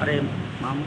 अरे माम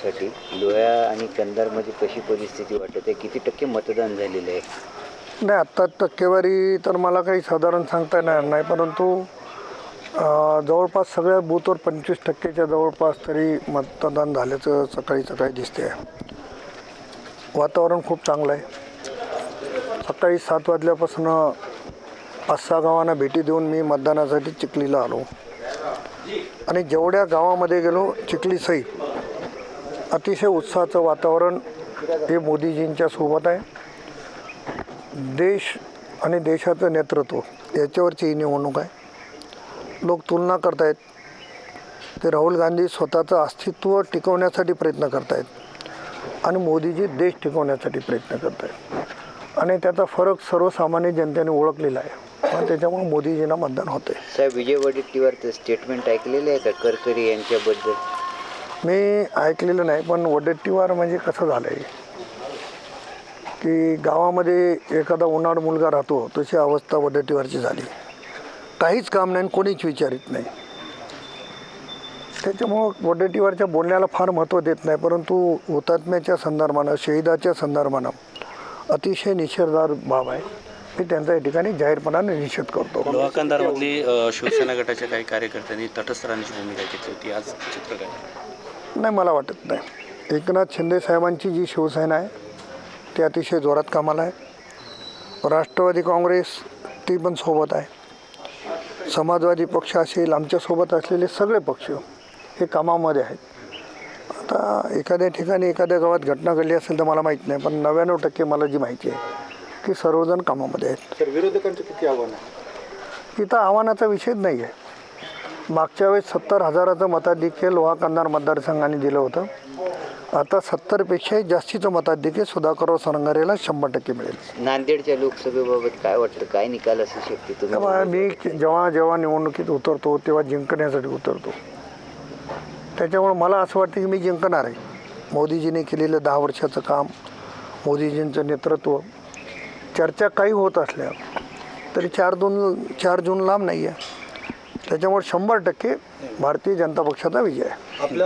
साठी लोह्या आणि कंधारमध्ये कशी परिस्थिती वाटते? किती टक्के मतदान झालेलं आहे? नाही, आत्ता टक्केवारी तर मला काही साधारण सांगता येणार नाही, परंतु जवळपास सगळ्या बूथवर 25%च्या जवळपास तरी मतदान झाल्याचं सकाळी दिसते आहे. वातावरण खूप चांगलं आहे. सकाळी 7 वाजल्यापासून 5-6 गावांना भेटी देऊन मी मतदानासाठी चिखलीला आलो आणि जेवढ्या गावामध्ये गेलो चिखलीसहित अतिशय उत्साहाचं वातावरण हे मोदीजींच्या सोबत आहे. देश आणि देशाचं नेतृत्व याच्यावरची ही निवडणूक आहे. लोक तुलना करत आहेत की राहुल गांधी स्वतःचं अस्तित्व टिकवण्यासाठी प्रयत्न करत आहेत आणि मोदीजी देश टिकवण्यासाठी प्रयत्न करत आहेत आणि त्याचा फरक सर्वसामान्य जनतेने ओळखलेला आहे. पण त्याच्यामुळे मोदीजींना मतदान होते. साहेब, विजय वडेट्टीवार स्टेटमेंट ऐकलेलं आहे का करकरी यांच्याबद्दल? मी ऐकलेलं नाही, पण वडेट्टीवार म्हणजे कसं झालं आहे की गावामध्ये एखादा उन्हाळ मुलगा राहतो तशी अवस्था वडेट्टीवारची झाली. काहीच काम नाही, कोणीच विचारित नाही. त्याच्यामुळं वडेट्टीवारच्या बोलण्याला फार महत्त्व देत नाही, परंतु हुतात्म्याच्या संदर्भानं, शहीदाच्या संदर्भानं अतिशय निषेधार्ह बाब आहे. मी त्यांचा या ठिकाणी जाहीरपणाने निषेध करतो. लोहा कंधारमधली शिवसेना गटाच्या काही कार्यकर्त्यांनी तटस्थ राहण्याची भूमिका घेतली होती. आज चित्र काय? नाही, मला वाटत नाही. एकनाथ शिंदे साहेबांची जी शिवसेना आहे ती अतिशय जोरात कामाला आहे. राष्ट्रवादी काँग्रेस ती पण सोबत आहे. समाजवादी पक्ष असेल, आमच्यासोबत असलेले सगळे पक्ष हे कामामध्ये आहेत. आता एखाद्या ठिकाणी एखाद्या गावात घटना घडली असेल तर मला माहीत नाही, पण 99% मला जी माहिती आहे की सर्वजण कामामध्ये आहेत. तर विरोधकांचं किती आव्हान आहे? इथं आव्हानाचा विषयच नाही आहे. मागच्या वेळेस 70,000चं मताधिक्य लोहा कंधार मतदारसंघाने दिलं होतं. आता 70पेक्षाही जास्तीचं मताधिक्य सुधाकरराव सरंगारेला 100% मिळेल. नांदेडच्या लोकसभेबाबत काय वाटतं? काय निकाल असू शकते? तेव्हा मी जेव्हा निवडणुकीत उतरतो तेव्हा जिंकण्यासाठी उतरतो. त्याच्यामुळे मला असं वाटतं की मी जिंकणार आहे. मोदीजीने केलेलं 10 वर्षाचं काम, मोदीजींचं नेतृत्व, चर्चा काही होत असल्या तरी 4 जून लांब नाही आहे. त्याच्यामुळे 100% भारतीय जनता पक्षाचा विजय आहे.